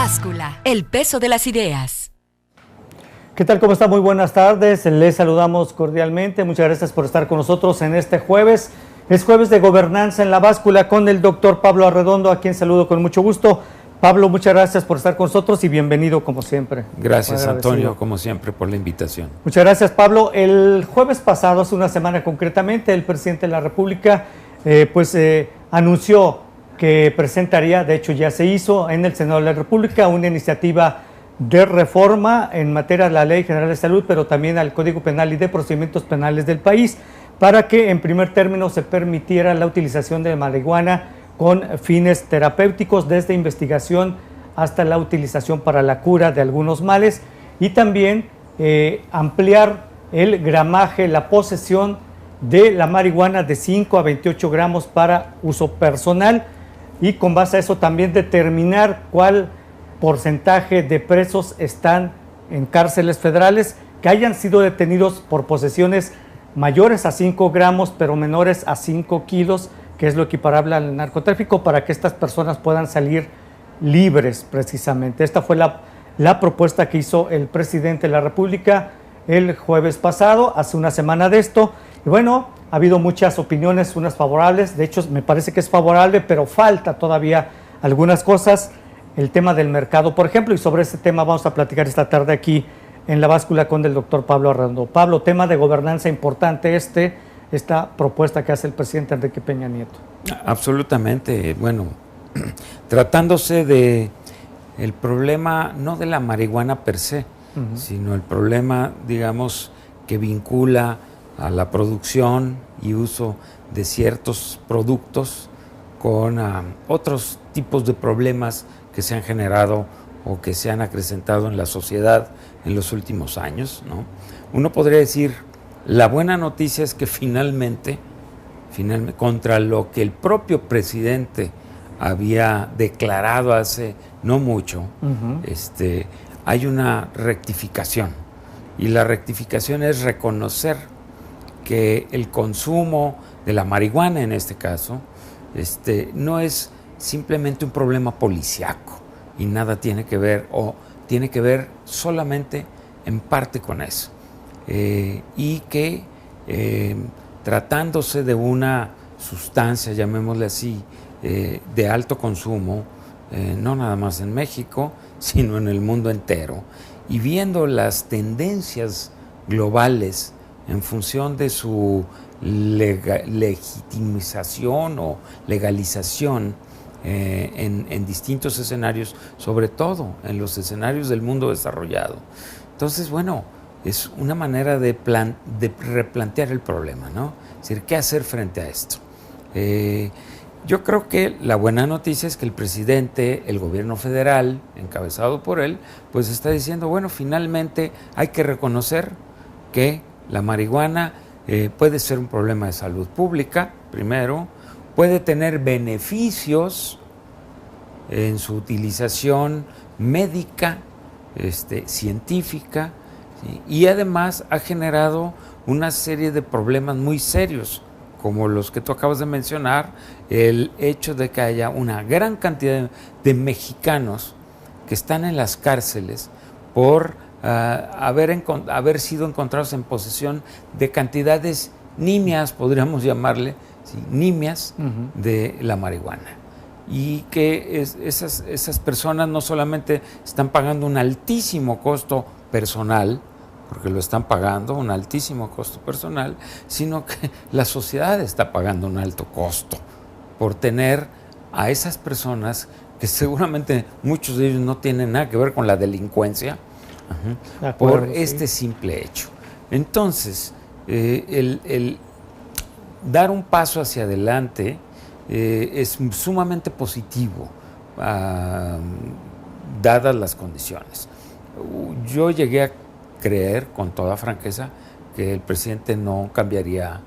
Báscula, el peso de las ideas. ¿Qué tal? ¿Cómo está? Muy buenas tardes. Les saludamos cordialmente. Muchas gracias por estar con nosotros en este jueves. Es jueves de Gobernanza en la Báscula con el doctor Pablo Arredondo, a quien saludo con mucho gusto. Pablo, muchas gracias por estar con nosotros y bienvenido como siempre. Gracias, Antonio, como siempre, por la invitación. Muchas gracias, Pablo. El jueves pasado, hace una semana concretamente, el presidente de la República anunció que presentaría, de hecho ya se hizo en el Senado de la República, una iniciativa de reforma en materia de la Ley General de Salud, pero también al Código Penal y de procedimientos penales del país, para que en primer término se permitiera la utilización de marihuana con fines terapéuticos, desde investigación hasta la utilización para la cura de algunos males, y también ampliar el gramaje, la posesión de la marihuana de 5 a 28 gramos para uso personal, y con base a eso también determinar cuál porcentaje de presos están en cárceles federales que hayan sido detenidos por posesiones mayores a 5 gramos, pero menores a 5 kilos, que es lo equiparable al narcotráfico, para que estas personas puedan salir libres precisamente. Esta fue la propuesta que hizo el presidente de la República el jueves pasado, hace una semana de esto. Y bueno, ha habido muchas opiniones, unas favorables, de hecho me parece que es favorable, pero falta todavía algunas cosas. El tema del mercado, por ejemplo, y sobre este tema vamos a platicar esta tarde aquí en La Báscula con el doctor Pablo Arredondo. Pablo, tema de gobernanza importante esta propuesta que hace el presidente Enrique Peña Nieto. Absolutamente. Bueno, tratándose de el problema no de la marihuana per se, sino el problema, digamos, que vincula a la producción y uso de ciertos productos con otros tipos de problemas que se han generado o que se han acrecentado en la sociedad en los últimos años, ¿no? Uno podría decir, la buena noticia es que finalmente, contra lo que el propio presidente había declarado hace no mucho, hay una rectificación. Y la rectificación es reconocer que el consumo de la marihuana, en este caso, no es simplemente un problema policíaco y nada tiene que ver, o tiene que ver solamente en parte con eso. Y que tratándose de una sustancia, llamémosle así, de alto consumo, no nada más en México, sino en el mundo entero, y viendo las tendencias globales en función de su legitimización o legalización en distintos escenarios, sobre todo en los escenarios del mundo desarrollado. Entonces, bueno, es una manera de replantear el problema, ¿no? Es decir, ¿qué hacer frente a esto? Yo creo que la buena noticia es que el presidente, el gobierno federal, encabezado por él, pues está diciendo, bueno, finalmente hay que reconocer que la marihuana puede ser un problema de salud pública, primero, puede tener beneficios en su utilización médica, científica, ¿sí? Y además ha generado una serie de problemas muy serios, como los que tú acabas de mencionar, el hecho de que haya una gran cantidad de mexicanos que están en las cárceles por haber sido encontrados en posesión de cantidades nimias, podríamos llamarle, ¿sí? Nimias de la marihuana. Y que esas personas no solamente están pagando un altísimo costo personal, porque lo están pagando, un altísimo costo personal, sino que la sociedad está pagando un alto costo por tener a esas personas que seguramente muchos de ellos no tienen nada que ver con la delincuencia, acuerdo, por este simple hecho. Entonces, el dar un paso hacia adelante es sumamente positivo, dadas las condiciones. Yo llegué a creer, con toda franqueza, que el presidente no cambiaría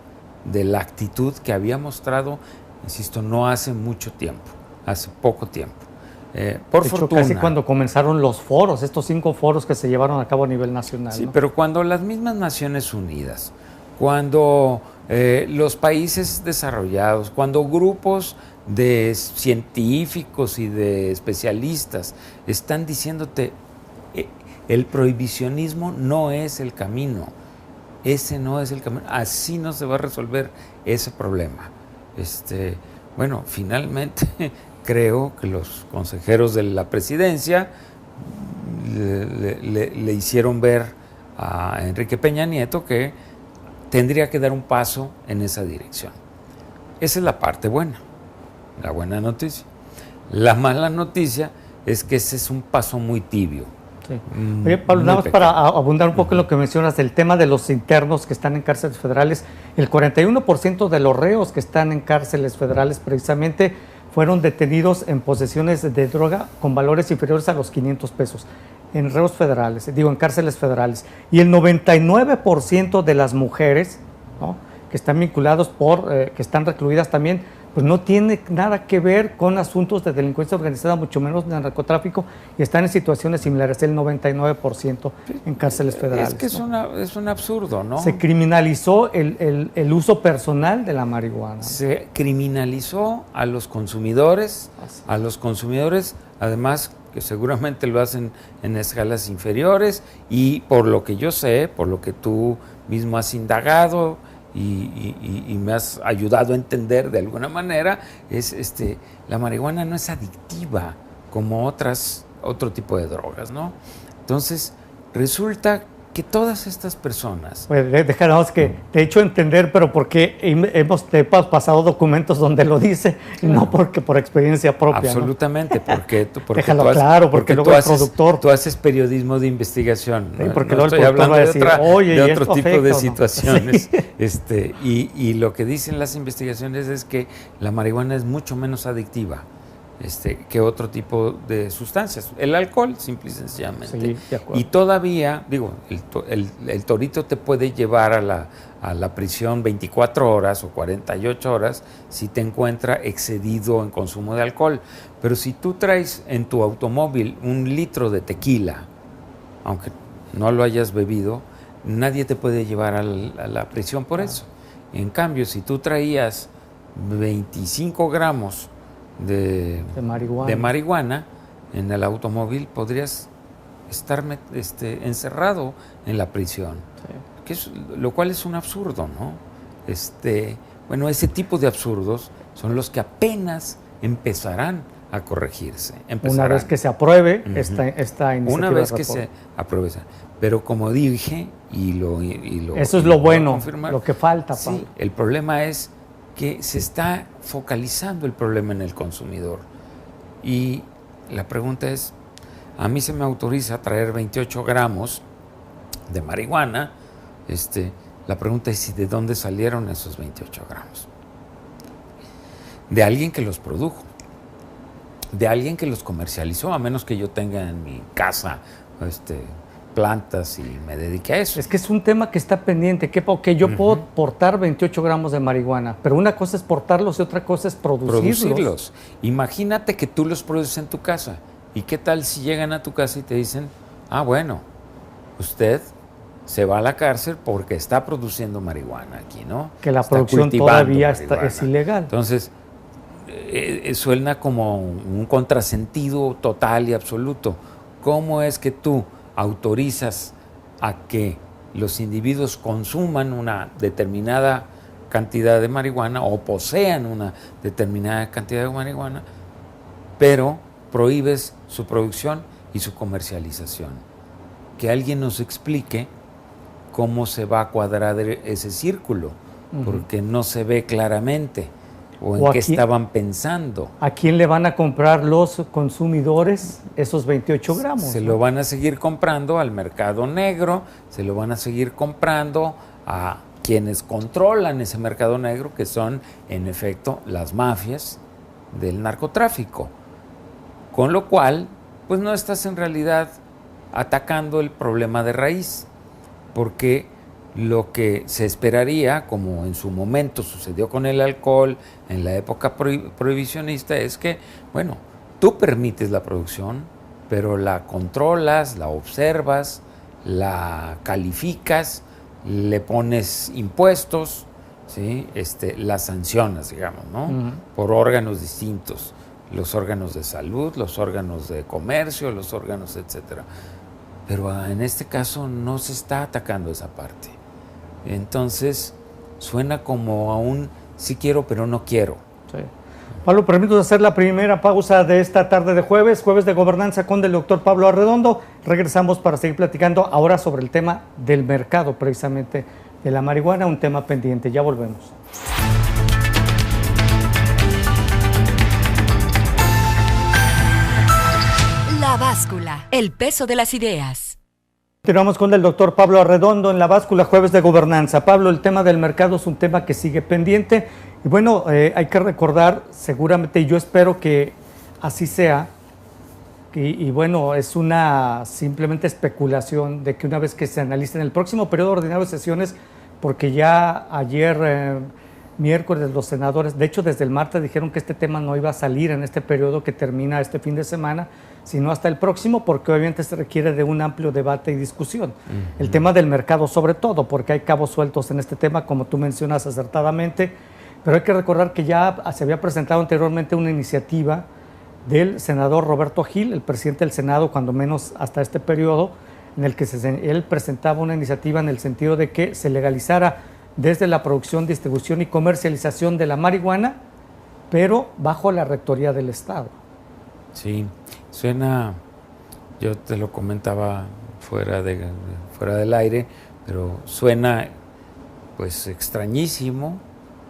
de la actitud que había mostrado, insisto, no hace mucho tiempo, hace poco tiempo. Por fortuna. Casi cuando comenzaron los foros, estos 5 foros que se llevaron a cabo a nivel nacional. Sí, ¿no? pero cuando las mismas Naciones Unidas, cuando los países desarrollados, cuando grupos de científicos y de especialistas están diciéndote el prohibicionismo no es el camino, ese no es el camino, así no se va a resolver ese problema. Bueno, finalmente creo que los consejeros de la presidencia le hicieron ver a Enrique Peña Nieto que tendría que dar un paso en esa dirección. Esa es la parte buena, la buena noticia. La mala noticia es que ese es un paso muy tibio. Sí. Oye, Pablo, nada más para abundar un poco en lo que mencionas del tema de los internos que están en cárceles federales, el 41% de los reos que están en cárceles federales precisamente fueron detenidos en posesiones de droga con valores inferiores a los 500 pesos. En reos federales, en cárceles federales. Y el 99% de las mujeres, ¿no?, que están vinculados que están recluidas también, pues no tiene nada que ver con asuntos de delincuencia organizada, mucho menos de narcotráfico, y están en situaciones similares, el 99% en cárceles federales. Es que es un absurdo, ¿no? Se criminalizó el uso personal de la marihuana. Se criminalizó a los consumidores, además que seguramente lo hacen en escalas inferiores, y por lo que yo sé, por lo que tú mismo has indagado y me has ayudado a entender de alguna manera, la marihuana no es adictiva como otro tipo de drogas, ¿no? Entonces, resulta que todas estas personas... Pues déjanos que, de hecho, entender, pero porque hemos pasado documentos donde lo dice, y no porque por experiencia propia. Absolutamente, ¿no? porque déjalo claro, porque luego el productor... Tú haces periodismo de investigación. Sí, porque no luego estoy hablando va a decir, de otro tipo de ¿no? situaciones. Sí. Y lo que dicen las investigaciones es que la marihuana es mucho menos adictiva que otro tipo de sustancias. El alcohol, simple y sencillamente. Sí, de acuerdo. Y todavía, el torito te puede llevar a la prisión 24 horas o 48 horas si te encuentra excedido en consumo de alcohol. Pero si tú traes en tu automóvil 1 litro de tequila, aunque no lo hayas bebido, nadie te puede llevar a la prisión por eso. En cambio, si tú traías 25 gramos de marihuana en el automóvil, podrías estar encerrado en la prisión, lo cual es un absurdo, ¿no? Bueno, ese tipo de absurdos son los que apenas empezarán a corregirse. Una vez que se apruebe esta iniciativa. Una vez que se apruebe. Pero como dije, eso es lo bueno, lo que falta, Pablo. Sí, el problema es que se está focalizando el problema en el consumidor. Y la pregunta es, a mí se me autoriza a traer 28 gramos de marihuana, la pregunta es, ¿y de dónde salieron esos 28 gramos? De alguien que los produjo, de alguien que los comercializó, a menos que yo tenga en mi casa plantas y me dedique a eso. Es que es un tema que está pendiente, que yo puedo portar 28 gramos de marihuana, pero una cosa es portarlos y otra cosa es producirlos. Imagínate que tú los produces en tu casa, y qué tal si llegan a tu casa y te dicen, bueno, usted se va a la cárcel porque está produciendo marihuana aquí, ¿no? Que la producción todavía es ilegal. Entonces, suena como un contrasentido total y absoluto. ¿Cómo es que tú autorizas a que los individuos consuman una determinada cantidad de marihuana o posean una determinada cantidad de marihuana, pero prohíbes su producción y su comercialización? Que alguien nos explique cómo se va a cuadrar ese círculo, porque no se ve claramente. ¿O en qué estaban pensando? ¿A quién le van a comprar los consumidores esos 28 gramos? Se lo van a seguir comprando al mercado negro, se lo van a seguir comprando a quienes controlan ese mercado negro, que son, en efecto, las mafias del narcotráfico. Con lo cual, pues no estás en realidad atacando el problema de raíz, porque lo que se esperaría, como en su momento sucedió con el alcohol en la época prohibicionista, es que, bueno, tú permites la producción, pero la controlas, la observas, la calificas, le pones impuestos, ¿sí? Las sancionas, digamos, ¿no? Por órganos distintos, los órganos de salud, los órganos de comercio, los órganos, etcétera. Pero en este caso no se está atacando esa parte. Entonces suena como a un sí quiero pero no quiero. Sí. Pablo, permítanos hacer la primera pausa de esta tarde de jueves de gobernanza con el doctor Pablo Arredondo. Regresamos para seguir platicando ahora sobre el tema del mercado, precisamente de la marihuana, un tema pendiente. Ya volvemos. La báscula, el peso de las ideas. Continuamos con el doctor Pablo Arredondo en la báscula jueves de gobernanza. Pablo, el tema del mercado es un tema que sigue pendiente y bueno, hay que recordar seguramente, y yo espero que así sea, y bueno, es una simplemente especulación de que una vez que se analice en el próximo periodo ordinario de sesiones, porque ya ayer, miércoles, los senadores, de hecho desde el martes dijeron que este tema no iba a salir en este periodo que termina este fin de semana, sino hasta el próximo, porque obviamente se requiere de un amplio debate y discusión. El tema del mercado sobre todo, porque hay cabos sueltos en este tema, como tú mencionas acertadamente, pero hay que recordar que ya se había presentado anteriormente una iniciativa del senador Roberto Gil, el presidente del Senado, cuando menos hasta este periodo, en el que él presentaba una iniciativa en el sentido de que se legalizara desde la producción, distribución y comercialización de la marihuana, pero bajo la rectoría del Estado. Sí, suena, yo te lo comentaba fuera del aire, pero suena pues extrañísimo,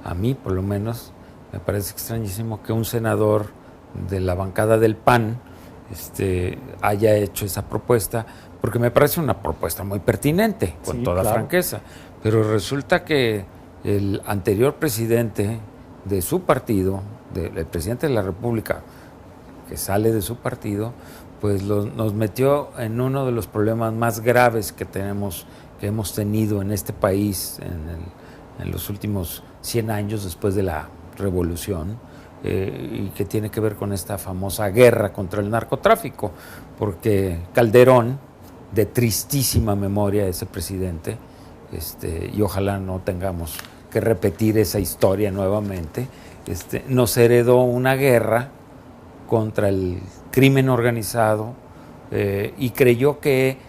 a mí por lo menos me parece extrañísimo que un senador de la bancada del PAN haya hecho esa propuesta, porque me parece una propuesta muy pertinente, con sí, toda claro. franqueza, pero resulta que el anterior presidente de su partido, el presidente de la República, que sale de su partido, pues nos metió en uno de los problemas más graves que hemos tenido en este país en los últimos 100 años después de la revolución, y que tiene que ver con esta famosa guerra contra el narcotráfico, porque Calderón, de tristísima memoria ese presidente, y ojalá no tengamos que repetir esa historia nuevamente, nos heredó una guerra contra el crimen organizado, y creyó que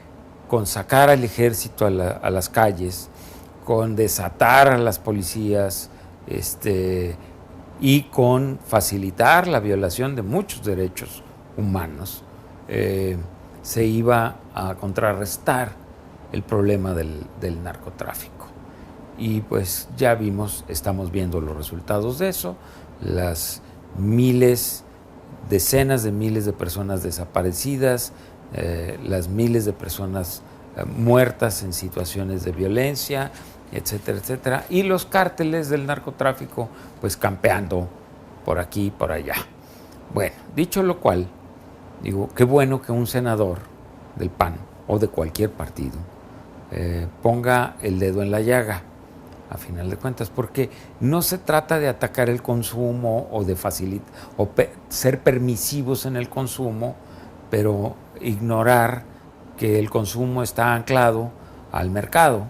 con sacar al ejército a las calles, con desatar a las policías, y con facilitar la violación de muchos derechos humanos, se iba a contrarrestar el problema del narcotráfico. Y pues ya estamos viendo los resultados de eso, las decenas de miles de personas desaparecidas, las miles de personas muertas en situaciones de violencia, etcétera, etcétera, y los cárteles del narcotráfico pues campeando por aquí y por allá. Bueno, dicho lo cual, digo, qué bueno que un senador del PAN o de cualquier partido ponga el dedo en la llaga, a final de cuentas, porque no se trata de atacar el consumo o de ser permisivos en el consumo, pero ignorar que el consumo está anclado al mercado,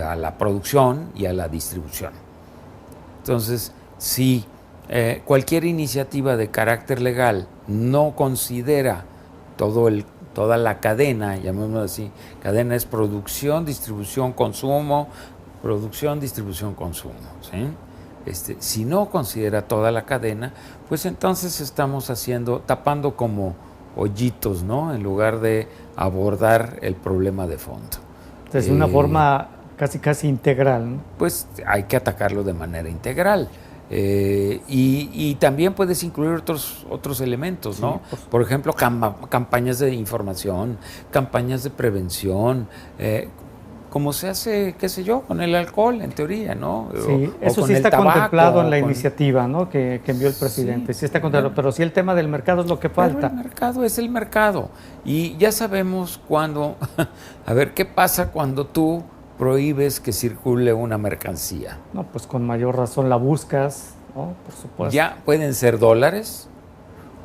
a la producción y a la distribución. Entonces, si cualquier iniciativa de carácter legal no considera toda la cadena, llamémoslo así, cadena es producción, distribución, consumo, producción, distribución, consumo, ¿sí? Si no considera toda la cadena, pues entonces estamos tapando como hoyitos, ¿no? En lugar de abordar el problema de fondo. Es una forma casi integral, ¿no? Pues hay que atacarlo de manera integral. Y también puedes incluir otros elementos, ¿no? Sí, por ejemplo, campañas de información, campañas de prevención, como se hace, qué sé yo, con el alcohol, en teoría, ¿no? Sí, eso sí está contemplado en la iniciativa, ¿no? que envió el presidente. Sí está contemplado, pero sí el tema del mercado es lo que falta. Pero el mercado es el mercado. Y ya sabemos cuando, a ver, ¿qué pasa cuando tú prohíbes que circule una mercancía? No, pues con mayor razón la buscas, ¿no? Por supuesto. Ya pueden ser dólares,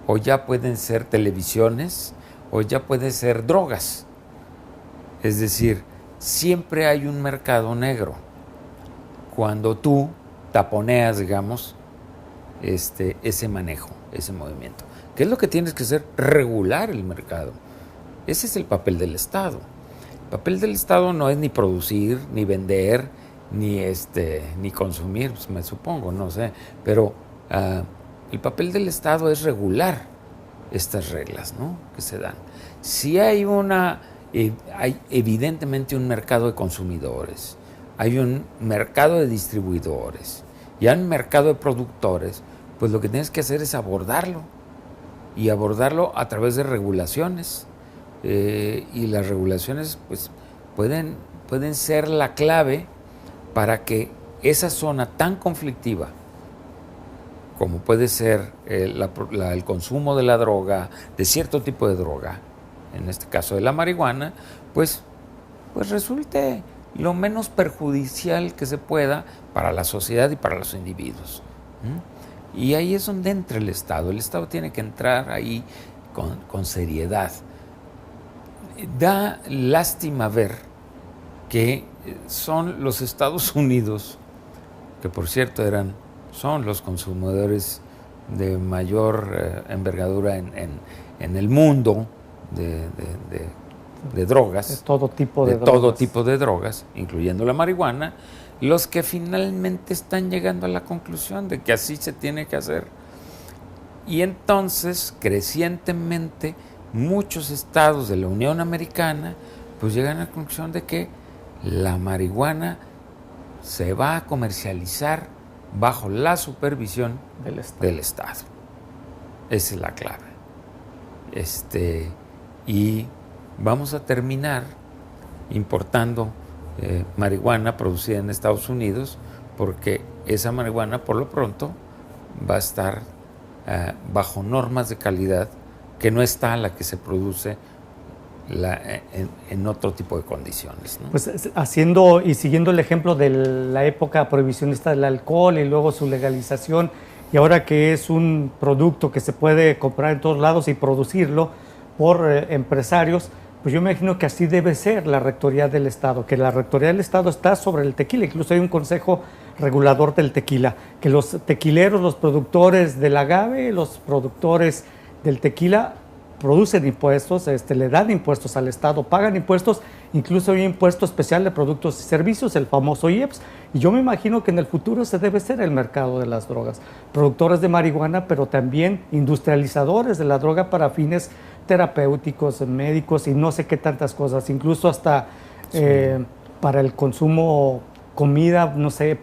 o ya pueden ser televisiones, o ya pueden ser drogas. Es decir, siempre hay un mercado negro. cuando tú taponeas, digamos, ese manejo, ese movimiento. ¿Qué es lo que tienes que hacer? Regular el mercado. Ese es el papel del Estado. El papel del Estado no es ni producir, ni vender, ni consumir, pues me supongo, no sé. Pero el papel del Estado es regular estas reglas, ¿no?, que se dan. Si hay hay evidentemente un mercado de consumidores, hay un mercado de distribuidores y hay un mercado de productores, pues lo que tienes que hacer es abordarlo, y abordarlo a través de regulaciones. Y las regulaciones pues pueden ser la clave para que esa zona tan conflictiva como puede ser el consumo de la droga, de cierto tipo de droga, en este caso de la marihuana, pues resulte lo menos perjudicial que se pueda para la sociedad y para los individuos. Y ahí es donde entra el Estado. El Estado tiene que entrar ahí con seriedad. Da lástima ver que son los Estados Unidos, que por cierto son los consumidores de mayor envergadura en el mundo de drogas, de todo tipo de drogas, incluyendo la marihuana, los que finalmente están llegando a la conclusión de que así se tiene que hacer. Y entonces, crecientemente, muchos estados de la Unión Americana pues llegan a la conclusión de que la marihuana se va a comercializar bajo la supervisión del Estado. Esa es la clave. Y vamos a terminar importando marihuana producida en Estados Unidos, porque esa marihuana por lo pronto va a estar bajo normas de calidad que no está la que se produce en otro tipo de condiciones, ¿no? Pues haciendo y siguiendo el ejemplo de la época prohibicionista del alcohol y luego su legalización, y ahora que es un producto que se puede comprar en todos lados y producirlo por empresarios, pues yo me imagino que así debe ser la rectoría del Estado, que la rectoría del Estado está sobre el tequila. Incluso hay un consejo regulador del tequila, que los tequileros, los productores del agave, los productores del tequila producen impuestos, le dan impuestos al Estado, pagan impuestos, incluso hay impuesto especial de productos y servicios, el famoso IEPS, y yo me imagino que en el futuro ese debe ser el mercado de las drogas. Productores de marihuana, pero también industrializadores de la droga para fines terapéuticos, médicos y no sé qué tantas cosas, incluso hasta para el consumo, comida, no sé,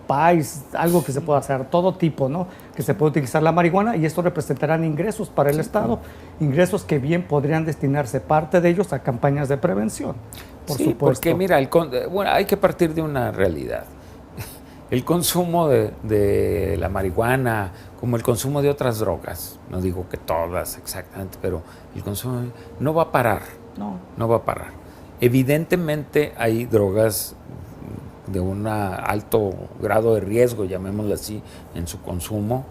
pies, algo que se pueda hacer, todo tipo, ¿no? Que se puede utilizar la marihuana, y esto representarán ingresos para el Estado, ingresos que bien podrían destinarse parte de ellos a campañas de prevención, por supuesto. Porque mira, hay que partir de una realidad. El consumo de la marihuana, como el consumo de otras drogas, no digo que todas exactamente, pero el consumo no va a parar. No va a parar. Evidentemente hay drogas de un alto grado de riesgo, llamémoslo así, en su consumo,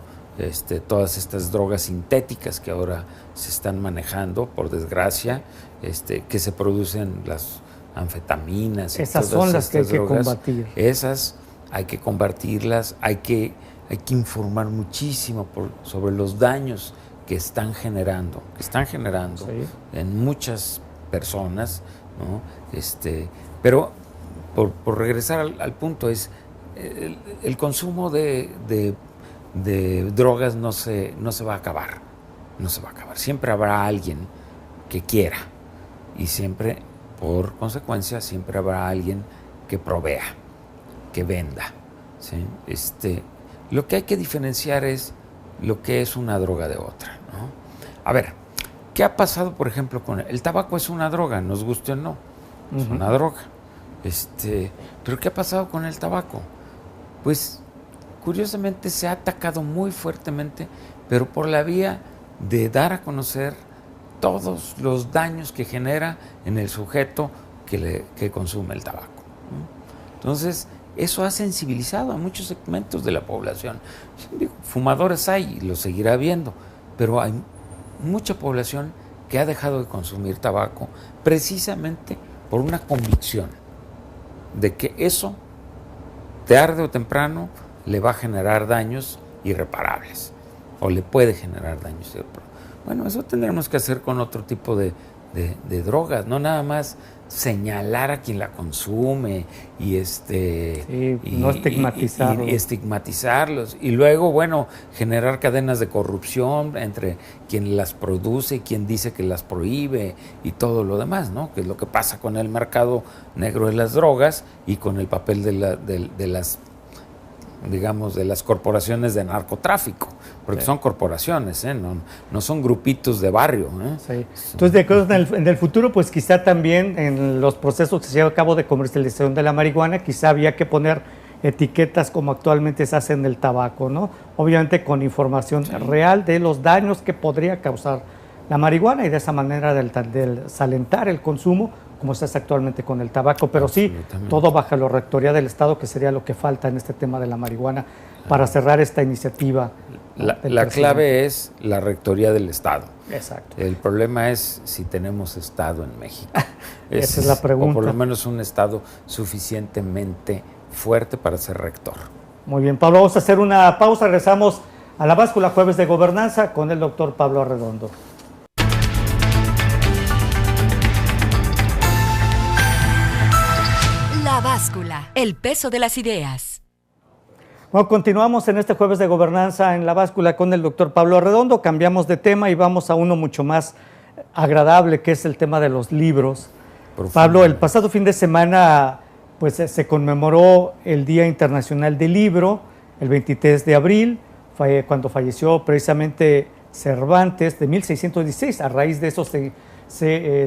todas estas drogas sintéticas que ahora se están manejando, por desgracia, que se producen las anfetaminas. Esas son las que hay que combatir. Esas hay que combatirlas, hay que informar muchísimo sobre los daños que están generando Sí. en muchas personas, ¿no? Pero por regresar al punto, es el consumo de drogas no se va a acabar, siempre habrá alguien que quiera, y siempre, por consecuencia, siempre habrá alguien que provea, que venda, ¿sí? Lo que hay que diferenciar es lo que es una droga de otra, ¿no? A ver, ¿qué ha pasado, por ejemplo, con el tabaco? Es una droga, nos guste o no, es una droga. Pero ¿qué ha pasado con el tabaco? Pues curiosamente se ha atacado muy fuertemente, pero por la vía de dar a conocer todos los daños que genera en el sujeto que consume el tabaco, ¿no? Entonces, eso ha sensibilizado a muchos segmentos de la población. Fumadores hay, y lo seguirá habiendo, pero hay mucha población que ha dejado de consumir tabaco precisamente por una convicción de que eso tarde o temprano le va a generar daños irreparables, o le puede generar daños irreparables. Bueno, eso tendremos que hacer con otro tipo de drogas, no nada más señalar a quien la consume y no estigmatizarlos. Y estigmatizarlos, y luego, bueno, generar cadenas de corrupción entre quien las produce y quien dice que las prohíbe y todo lo demás, ¿no? Que es lo que pasa con el mercado negro de las drogas y con el papel de las, digamos, de las corporaciones de narcotráfico, porque son corporaciones, no son grupitos de barrio. Sí. Entonces, de acuerdo en el futuro, pues quizá también en los procesos que se llevan a cabo de comercialización de la marihuana, quizá había que poner etiquetas como actualmente se hace en el tabaco, ¿no? Obviamente con información real de los daños que podría causar la marihuana y de esa manera del desalentar el consumo, como se hace actualmente con el tabaco, pero sí, todo bajo la rectoría del Estado, que sería lo que falta en este tema de la marihuana para cerrar esta iniciativa. La clave es la rectoría del Estado. Exacto. El problema es si tenemos Estado en México. Esa es la pregunta. O por lo menos un Estado suficientemente fuerte para ser rector. Muy bien, Pablo, vamos a hacer una pausa, regresamos a La Báscula, Jueves de Gobernanza, con el doctor Pablo Arredondo. La Báscula, el peso de las ideas. Bueno, continuamos en este Jueves de Gobernanza en La Báscula con el doctor Pablo Arredondo. Cambiamos de tema y vamos a uno mucho más agradable, que es el tema de los libros. Pablo, el pasado fin de semana pues se conmemoró el Día Internacional del Libro, el 23 de abril, cuando falleció precisamente Cervantes, de 1616. A raíz de eso se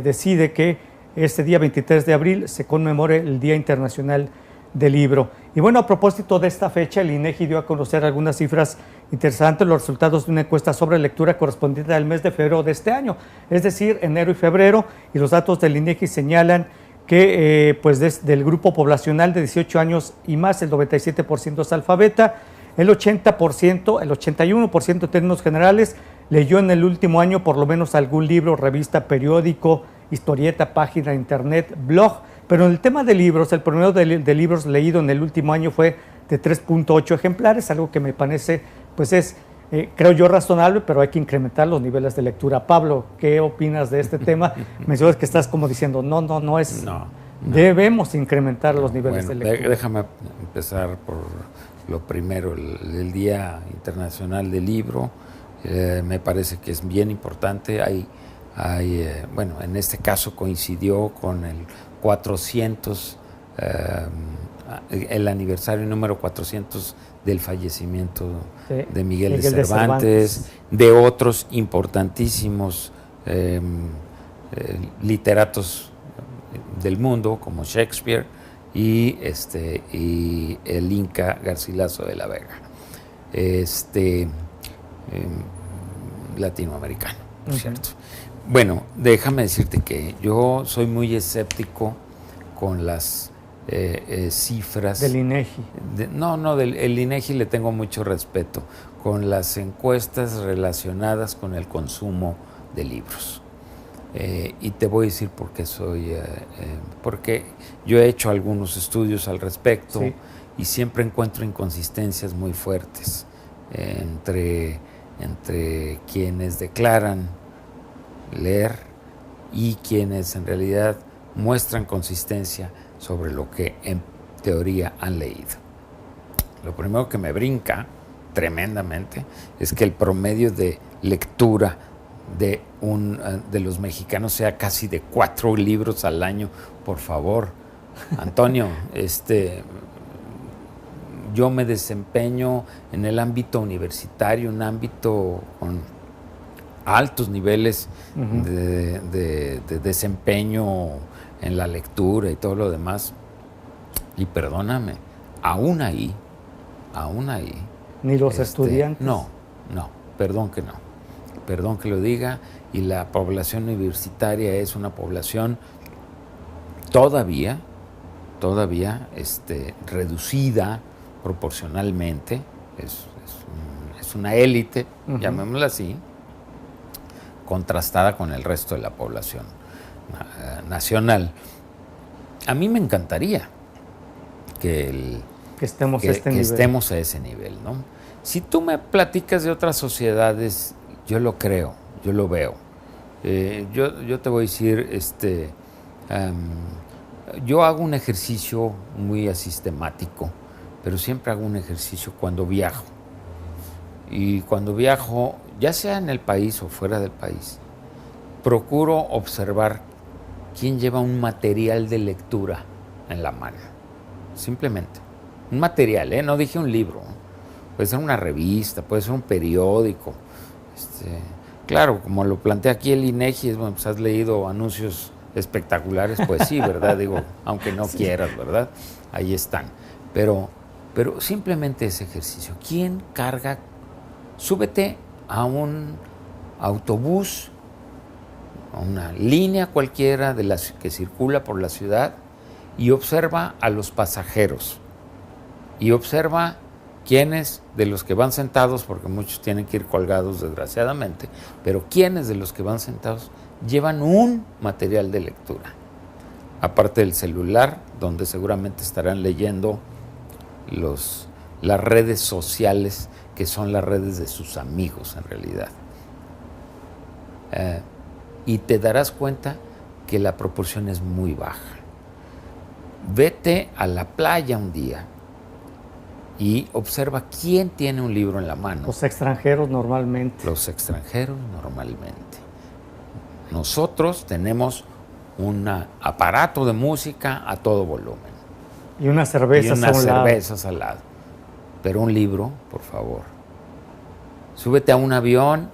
decide que este día 23 de abril se conmemore el Día Internacional del Libro. Y bueno, a propósito de esta fecha, el INEGI dio a conocer algunas cifras interesantes, los resultados de una encuesta sobre lectura correspondiente al mes de febrero de este año, es decir, enero y febrero, y los datos del INEGI señalan que del grupo poblacional de 18 años y más, el 97% es alfabeta, el 80%, el 81% en términos generales, leyó en el último año por lo menos algún libro, revista, periódico, historieta, página de internet, blog. Pero en el tema de libros, el promedio de libros leído en el último año fue de 3.8 ejemplares, algo que me parece, pues es, creo yo, razonable, pero hay que incrementar los niveles de lectura. Pablo, ¿qué opinas de este tema? Me dices que estás como diciendo, no es... No. Debemos incrementar los niveles de lectura. Déjame empezar por lo primero, el Día Internacional del Libro. Me parece que es bien importante. Bueno, en este caso coincidió con el aniversario número 400 del fallecimiento de Miguel de Cervantes, de otros importantísimos literatos del mundo como Shakespeare y el Inca Garcilaso de la Vega, latinoamericano, por cierto. Bueno, déjame decirte que yo soy muy escéptico con las cifras del INEGI. El INEGI le tengo mucho respeto, con las encuestas relacionadas con el consumo de libros. Y te voy a decir por qué porque yo he hecho algunos estudios al respecto, sí, y siempre encuentro inconsistencias muy fuertes entre quienes declaran leer y quienes en realidad muestran consistencia sobre lo que en teoría han leído. Lo primero que me brinca tremendamente es que el promedio de lectura de los mexicanos sea casi de 4 libros al año. Por favor, Antonio, yo me desempeño en el ámbito universitario, un ámbito con altos niveles de desempeño en la lectura y todo lo demás. Y perdóname, aún ahí. ¿Ni los estudiantes? No, perdón que lo diga, y la población universitaria es una población todavía reducida proporcionalmente, es una élite, llamémosla así, contrastada con el resto de la población nacional. A mí me encantaría que que estemos que, a este que nivel. estemos a ese nivel, ¿no? Si tú me platicas de otras sociedades, yo lo creo, yo lo veo. Yo te voy a decir, yo hago un ejercicio muy asistemático, pero siempre hago un ejercicio cuando viajo. Y cuando viajo, ya sea en el país o fuera del país, procuro observar quién lleva un material de lectura en la mano. Simplemente. Un material, no dije un libro. Puede ser una revista, puede ser un periódico. Claro, como lo plantea aquí el INEGI, bueno, pues has leído anuncios espectaculares, pues sí, ¿verdad? Digo, aunque no quieras, ¿verdad? Ahí están. Pero simplemente ese ejercicio. ¿Quién carga? Súbete a un autobús, a una línea cualquiera de las que circula por la ciudad y observa a los pasajeros. Y observa quiénes de los que van sentados, porque muchos tienen que ir colgados desgraciadamente, pero quiénes de los que van sentados llevan un material de lectura. Aparte del celular, donde seguramente estarán leyendo las redes sociales, que son las redes de sus amigos en realidad. Y te darás cuenta que la proporción es muy baja. Vete a la playa un día y observa quién tiene un libro en la mano. Los extranjeros normalmente. Los extranjeros normalmente. Nosotros tenemos un aparato de música a todo volumen. Y unas cervezas al lado. Pero un libro, por favor. Súbete a un avión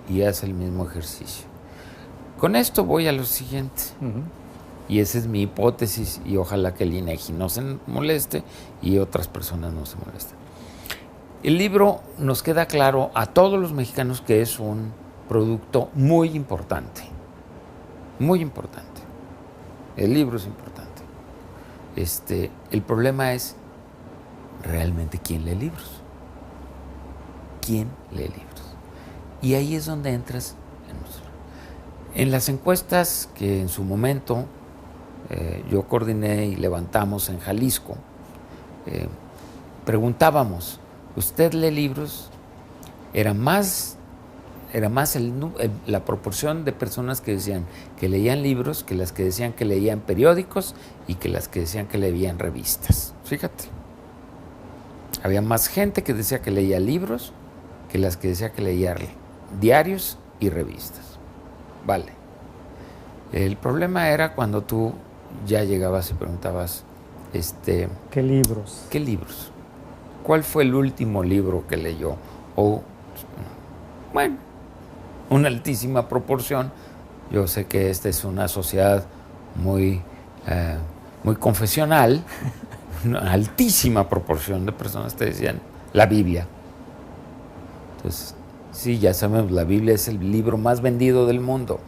y haz el mismo ejercicio. Con esto voy a lo siguiente. Y esa es mi hipótesis y ojalá que el INEGI no se moleste y otras personas no se molesten. El libro nos queda claro a todos los mexicanos que es un producto muy importante. Muy importante. El libro es importante. El problema es realmente quién lee libros. ¿Quién lee libros? Y ahí es donde entras en las encuestas que en su momento yo coordiné y levantamos en Jalisco. Preguntábamos, ¿usted lee libros? Era más la proporción de personas que decían que leían libros que las que decían que leían periódicos y que las que decían que leían revistas. Fíjate. Había más gente que decía que leía libros que las que decía que leía diarios y revistas. Vale. El problema era cuando tú ya llegabas y preguntabas, ¿qué libros? ¿Qué libros? ¿Cuál fue el último libro que leyó? O, bueno, una altísima proporción. Yo sé que esta es una sociedad muy confesional. Una altísima proporción de personas te decían la Biblia. Entonces, sí, ya sabemos, la Biblia es el libro más vendido del mundo.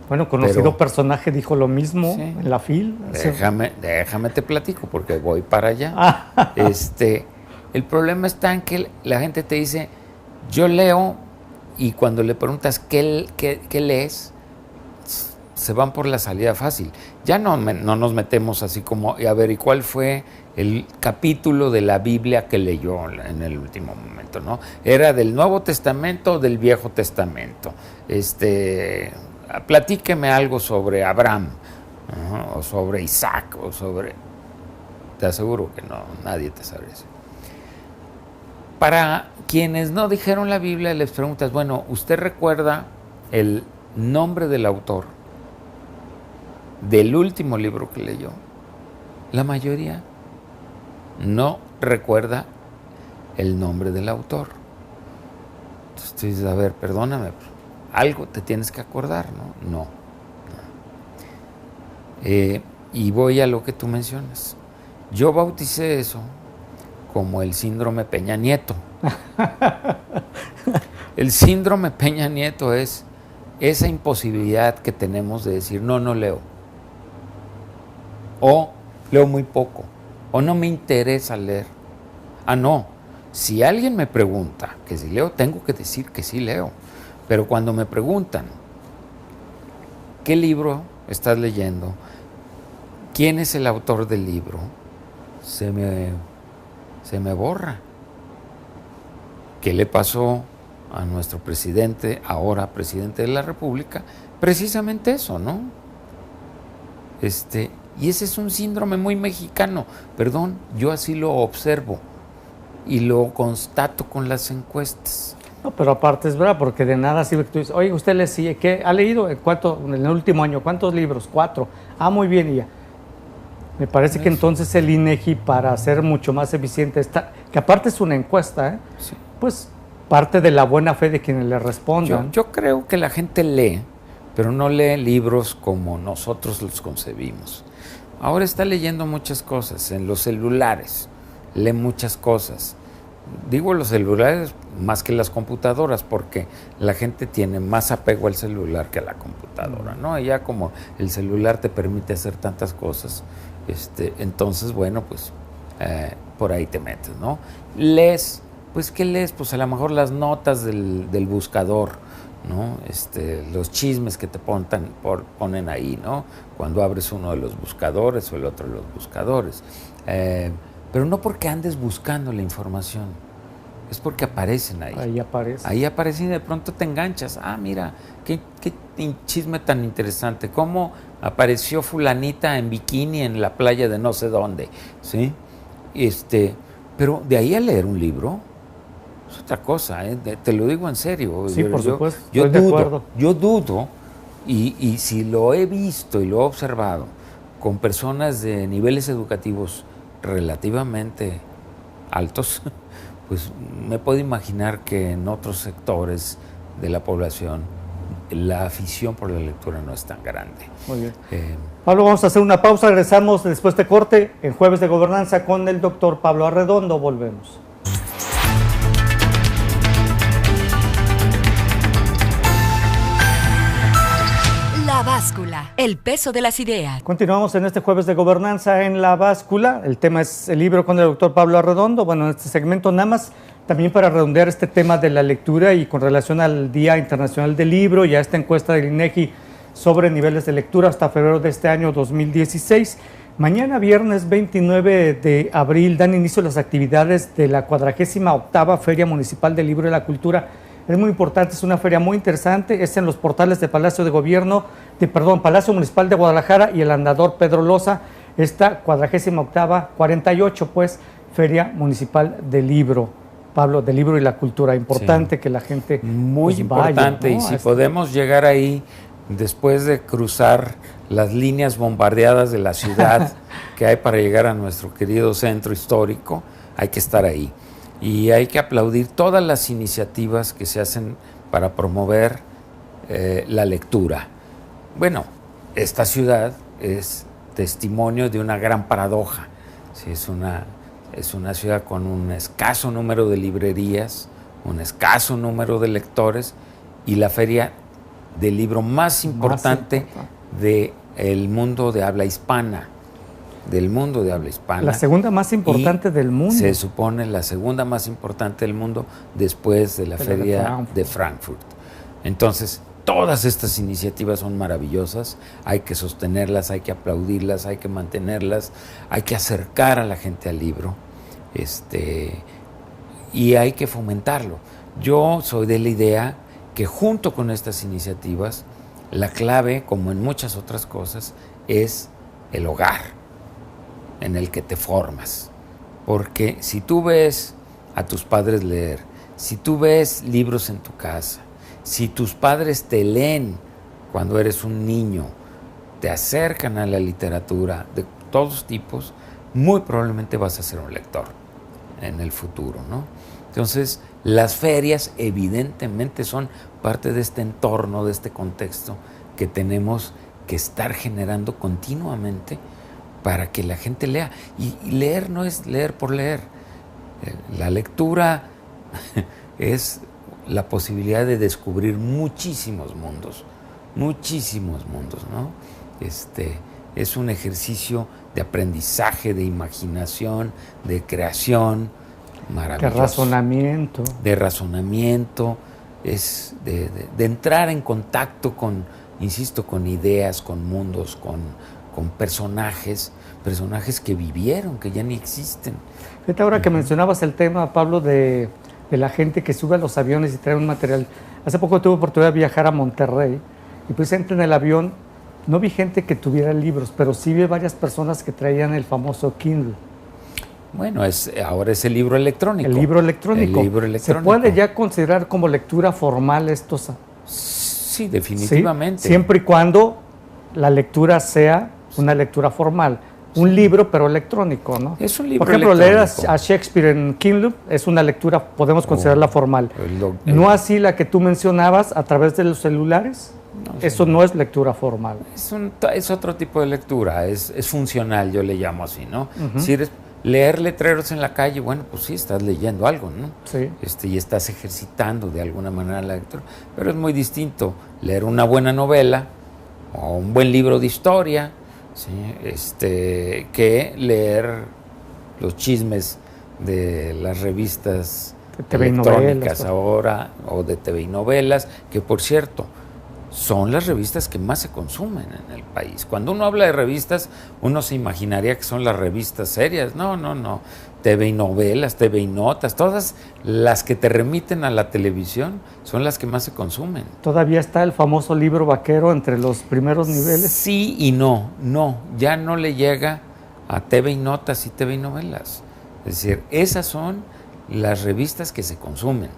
Bueno, conocido personaje dijo lo mismo en la FIL. Déjame te platico porque voy para allá. El problema está en que la gente te dice, yo leo, y cuando le preguntas qué lees, se van por la salida fácil. Ya no nos metemos así como, a ver, ¿y cuál fue el capítulo de la Biblia que leyó en el último momento, no? ¿Era del Nuevo Testamento o del Viejo Testamento? Platíqueme algo sobre Abraham, o sobre Isaac, o sobre... Te aseguro que no, nadie te sabe eso. Para quienes no dijeron la Biblia, les preguntas, bueno, ¿usted recuerda el nombre del autor del último libro que leyó? La mayoría no recuerda el nombre del autor. Entonces tú dices, a ver, perdóname, algo te tienes que acordar, ¿no? No. Y voy a lo que tú mencionas. Yo bauticé eso como el síndrome Peña Nieto. El síndrome Peña Nieto es esa imposibilidad que tenemos de decir, no leo. O leo muy poco. O no me interesa leer. No. Si alguien me pregunta que si leo, tengo que decir que sí leo. Pero cuando me preguntan, ¿qué libro estás leyendo? ¿Quién es el autor del libro? Se me se me borra. ¿Qué le pasó a nuestro presidente, ahora presidente de la República? Precisamente eso, ¿no? Y ese es un síndrome muy mexicano. Perdón, yo así lo observo y lo constato con las encuestas. No, pero aparte es verdad, porque de nada sirve que tú dices, oye, ¿usted ¿qué ha leído? En el último año, ¿cuántos libros? 4. Ah, muy bien, y ya. Me parece que entonces el INEGI, para ser mucho más eficiente, que aparte es una encuesta, Sí. pues parte de la buena fe de quienes le respondan. Yo creo que la gente lee, pero no lee libros como nosotros los concebimos. Ahora está leyendo muchas cosas en los celulares, lee muchas cosas. Digo los celulares más que las computadoras, porque la gente tiene más apego al celular que a la computadora, ¿no? Y ya como el celular te permite hacer tantas cosas, entonces, bueno, pues por ahí te metes, ¿no? Lees, pues ¿qué lees? Pues a lo mejor las notas del buscador, ¿no? Los chismes que te ponen ahí, ¿no? Cuando abres uno de los buscadores o el otro de los buscadores. Pero no porque andes buscando la información, es porque aparecen ahí. Ahí aparecen. Ahí aparecen y de pronto te enganchas. Ah, mira, qué chisme tan interesante. ¿Cómo apareció fulanita en bikini en la playa de no sé dónde? ¿Sí? Pero de ahí a leer un libro es otra cosa, ¿eh? Te lo digo en serio. Sí, por supuesto. Yo Estoy de dudo, acuerdo. yo dudo, y si lo he visto y lo he observado con personas de niveles educativos relativamente altos, pues me puedo imaginar que en otros sectores de la población la afición por la lectura no es tan grande. Muy bien. Pablo, vamos a hacer una pausa, regresamos después de corte en Jueves de Gobernanza con el doctor Pablo Arredondo, volvemos. La báscula, el peso de las ideas. Continuamos en este Jueves de Gobernanza en La Báscula. El tema es el libro con el doctor Pablo Arredondo. Bueno, en este segmento nada más, también para redondear este tema de la lectura y con relación al Día Internacional del Libro y a esta encuesta del INEGI sobre niveles de lectura hasta febrero de este año 2016. Mañana, viernes 29 de abril, dan inicio las actividades de la 48ª Feria Municipal del Libro y la Cultura. Es muy importante, es una feria muy interesante, es en los portales de Palacio Palacio Municipal de Guadalajara y el Andador Pedro Loza, esta 48ª, pues, Feria Municipal del Libro, Pablo, del Libro y la Cultura. Importante que la gente muy pues, importante, vaya, ¿no? Y si podemos llegar ahí después de cruzar las líneas bombardeadas de la ciudad que hay para llegar a nuestro querido centro histórico, hay que estar ahí. Y hay que aplaudir todas las iniciativas que se hacen para promover la lectura. Bueno, esta ciudad es testimonio de una gran paradoja. Sí, es una ciudad con un escaso número de librerías, un escaso número de lectores y la feria del libro más importante del mundo de habla hispana. La segunda más importante del mundo. Se supone la segunda más importante del mundo después de la feria de Frankfurt. Entonces, todas estas iniciativas son maravillosas, hay que sostenerlas, hay que aplaudirlas, hay que mantenerlas, hay que acercar a la gente al libro, y hay que fomentarlo. Yo soy de la idea que junto con estas iniciativas, la clave, como en muchas otras cosas, es el hogar en el que te formas. Porque si tú ves a tus padres leer, si tú ves libros en tu casa, si tus padres te leen cuando eres un niño, te acercan a la literatura de todos tipos, muy probablemente vas a ser un lector en el futuro, ¿no? Entonces, las ferias evidentemente son parte de este entorno, de este contexto que tenemos que estar generando continuamente para que la gente lea. Y leer no es leer por leer. La lectura es la posibilidad de descubrir muchísimos mundos, ¿no? Es un ejercicio de aprendizaje, de imaginación, de creación maravilloso. De razonamiento, es de entrar en contacto con, insisto, con ideas, con mundos, con personajes que vivieron, que ya ni existen. Fíjate, ahora que mencionabas el tema, Pablo, de la gente que sube a los aviones y trae un material. Hace poco tuve oportunidad de viajar a Monterrey y pues en el avión no vi gente que tuviera libros, pero sí vi varias personas que traían el famoso Kindle. Bueno, ahora es el libro electrónico. El libro electrónico. El libro electrónico. ¿Se puede ya considerar como lectura formal estos? Sí, definitivamente. ¿Sí? Siempre y cuando la lectura sea una lectura formal. Un libro, pero electrónico, ¿no? Es un libro electrónico. Por ejemplo, leer a Shakespeare en Kindle es una lectura, podemos considerarla formal. No así la que tú mencionabas a través de los celulares. Eso no es lectura formal. Es otro tipo de lectura, es funcional, yo le llamo así, ¿no? Si leer letreros en la calle, bueno, pues sí, estás leyendo algo, ¿no? Sí. Y estás ejercitando de alguna manera la lectura. Pero es muy distinto leer una buena novela o un buen libro de historia, ¿sí? Que leer los chismes de las revistas TV electrónicas novelas, ahora, o de TV y novelas, que por cierto, son las revistas que más se consumen en el país. Cuando uno habla de revistas, uno se imaginaría que son las revistas serias. No. TV y novelas, TV y notas, todas las que te remiten a la televisión son las que más se consumen. ¿Todavía está el famoso libro vaquero entre los primeros niveles? Sí y no, ya no le llega a TV y notas y TV y novelas. Es decir, esas son las revistas que se consumen.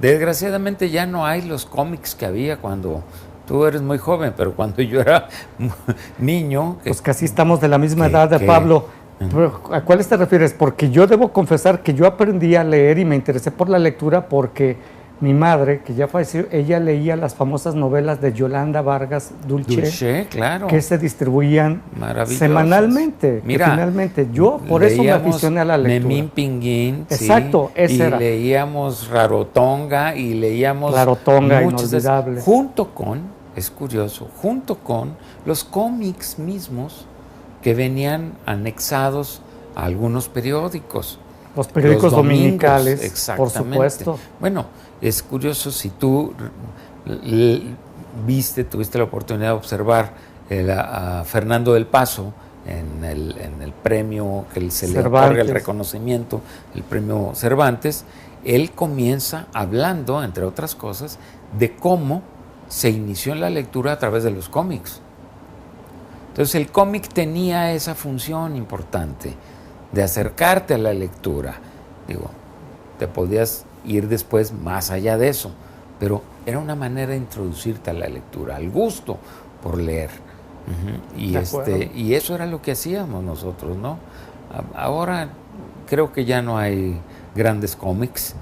Desgraciadamente ya no hay los cómics que había cuando tú eres muy joven, pero cuando yo era niño... Pues casi estamos de la misma edad de Pablo. ¿A cuáles te refieres? Porque yo debo confesar que yo aprendí a leer y me interesé por la lectura porque mi madre, que ya falleció, ella leía las famosas novelas de Yolanda Vargas Dulce, claro, que se distribuían semanalmente. Mira, finalmente yo por eso me aficioné a la lectura. Memín Pinguín, exacto, y era. Leíamos Rarotonga y leíamos Rarotonga, inolvidable. Junto con, es curioso, junto con los cómics mismos que venían anexados a alguos periódicos. Los periódicos dominicales, exactamente. Por supuesto. Bueno, es curioso, si tú tuviste la oportunidad de observar a Fernando del Paso en el premio que se le otorga el reconocimiento, el premio Cervantes, él comienza hablando, entre otras cosas, de cómo se inició en la lectura a través de los cómics. Entonces el cómic tenía esa función importante de acercarte a la lectura. Digo, te podías ir después más allá de eso, pero era una manera de introducirte a la lectura, al gusto por leer. Y eso era lo que hacíamos nosotros, ¿no? Ahora creo que ya no hay grandes cómics.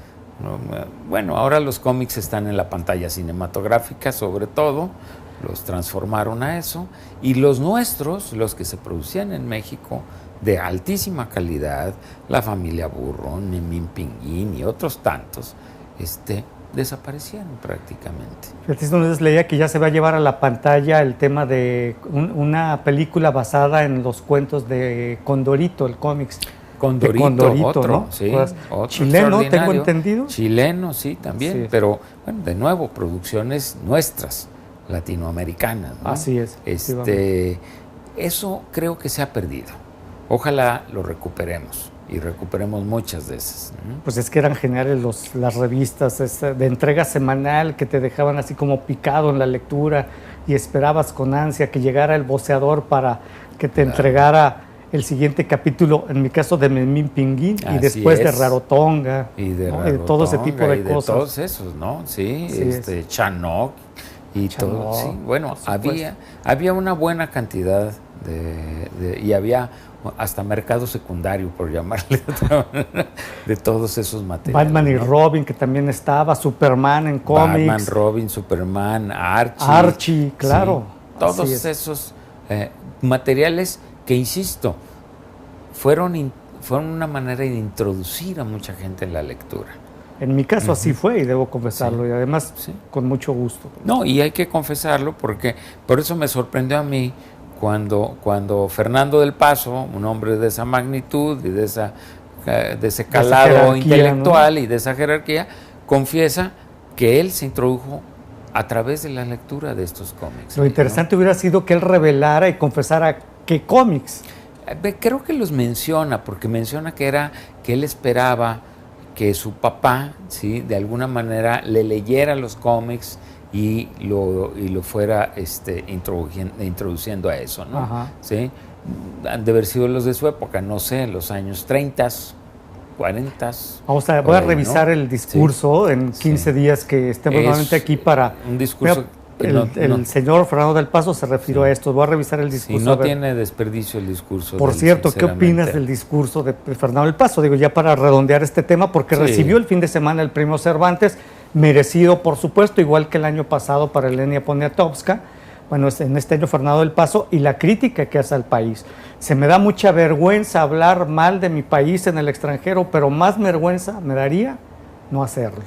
Bueno, ahora los cómics están en la pantalla cinematográfica, sobre todo, los transformaron a eso, y los nuestros, los que se producían en México, de altísima calidad, La Familia Burrón, Memín Pinguín y otros tantos, desaparecieron prácticamente. Entonces leía que ya se va a llevar a la pantalla el tema de una película basada en los cuentos de Condorito, el cómics. Condorito, otro, ¿no? Sí, otro chileno, tengo entendido. Chileno, sí, también, sí. Pero bueno, de nuevo, producciones nuestras, latinoamericanas, ¿no? Así es. Eso creo que se ha perdido. Ojalá lo recuperemos y recuperemos muchas de esas, ¿no? Pues es que eran geniales las revistas de entrega semanal que te dejaban así como picado en la lectura y esperabas con ansia que llegara el voceador para que te entregara el siguiente capítulo, en mi caso de Memín Pinguín, y después de Rarotonga, y de todo ese tipo de cosas. De todos esos, ¿no? Sí, Chanoc y todo. Sí. Bueno, había una buena cantidad y había hasta mercado secundario, por llamarle de otra manera, de todos esos materiales. Batman y Robin, que también estaba, Superman en cómics. Batman, Robin, Superman, Archie, claro. Sí, todos esos materiales que, insisto, fueron una manera de introducir a mucha gente en la lectura. En mi caso así fue, y debo confesarlo, y además con mucho gusto. No, y hay que confesarlo, porque por eso me sorprendió a mí cuando Fernando del Paso, un hombre de esa magnitud y de ese calado intelectual, ¿no? Y de esa jerarquía, confiesa que él se introdujo a través de la lectura de estos cómics. Lo interesante, ¿no?, hubiera sido que él revelara y confesara que cómics. Creo que los menciona, porque menciona que él esperaba que su papá, ¿sí?, de alguna manera le leyera los cómics y lo fuera introduciendo a eso, ¿no? Ajá. ¿Sí? Han de haber sido los de su época, no sé, los años 30, 40. Voy a revisar, ¿no?, el discurso, sí, en 15 días que estemos nuevamente aquí para... Un discurso... El señor Fernando del Paso se refirió, sí, a esto. Voy a revisar el discurso. Sí, no tiene desperdicio el discurso. Por cierto, ¿qué opinas del discurso de Fernando del Paso? Digo, ya para redondear este tema, porque sí, recibió el fin de semana el premio Cervantes, merecido, por supuesto, igual que el año pasado para Elenia Poniatowska. Bueno, en este año Fernando del Paso, y la crítica que hace al país. Se me da mucha vergüenza hablar mal de mi país en el extranjero, pero más vergüenza me daría no hacerlo.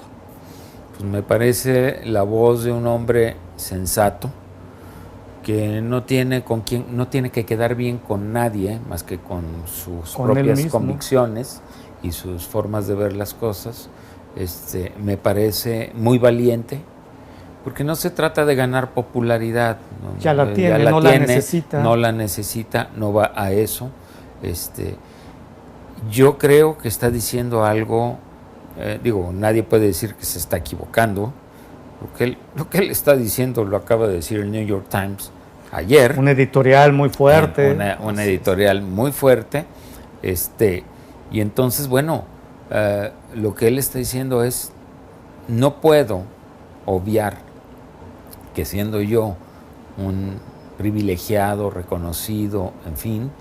Pues me parece la voz de un hombre sensato, que no tiene que quedar bien con nadie más que con sus propias convicciones y sus formas de ver las cosas. Me parece muy valiente, porque no se trata de ganar popularidad, ¿no? Ya la tiene, no la necesita. No la necesita, no va a eso. Yo creo que está diciendo algo, nadie puede decir que se está equivocando. Lo que él está diciendo lo acaba de decir el New York Times ayer. Un editorial muy fuerte. Una editorial muy fuerte. Y entonces, bueno, lo que él está diciendo es, no puedo obviar que siendo yo un privilegiado, reconocido, en fin,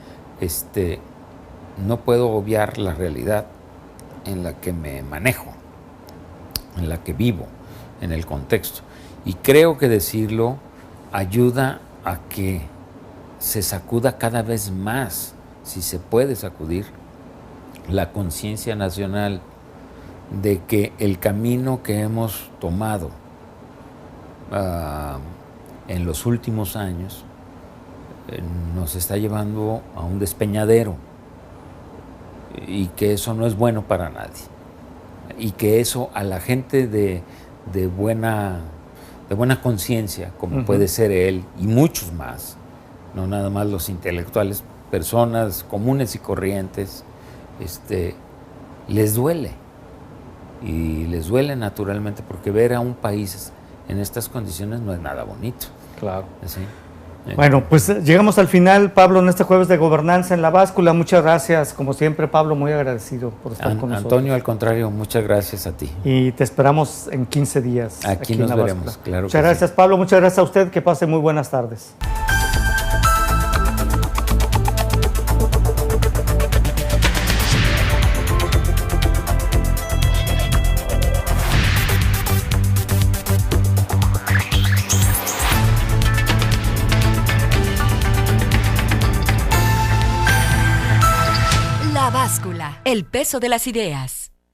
no puedo obviar la realidad en la que me manejo, en la que vivo, en el contexto. Y creo que decirlo ayuda a que se sacuda cada vez más, si se puede sacudir, la conciencia nacional de que el camino que hemos tomado en los últimos años nos está llevando a un despeñadero, y que eso no es bueno para nadie, y que eso a la gente de buena conciencia, como puede ser él y muchos más, no nada más los intelectuales, personas comunes y corrientes, les duele, y les duele naturalmente, porque ver a un país en estas condiciones no es nada bonito. Claro. ¿Sí? Bueno, pues llegamos al final, Pablo, en este jueves de Gobernanza en la Báscula. Muchas gracias, como siempre, Pablo, muy agradecido por estar con nosotros. Antonio, al contrario, muchas gracias a ti. Y te esperamos en 15 días. Aquí nos veremos, claro. Muchas gracias, sí, Pablo, muchas gracias a usted, que pase muy buenas tardes. El peso de las ideas.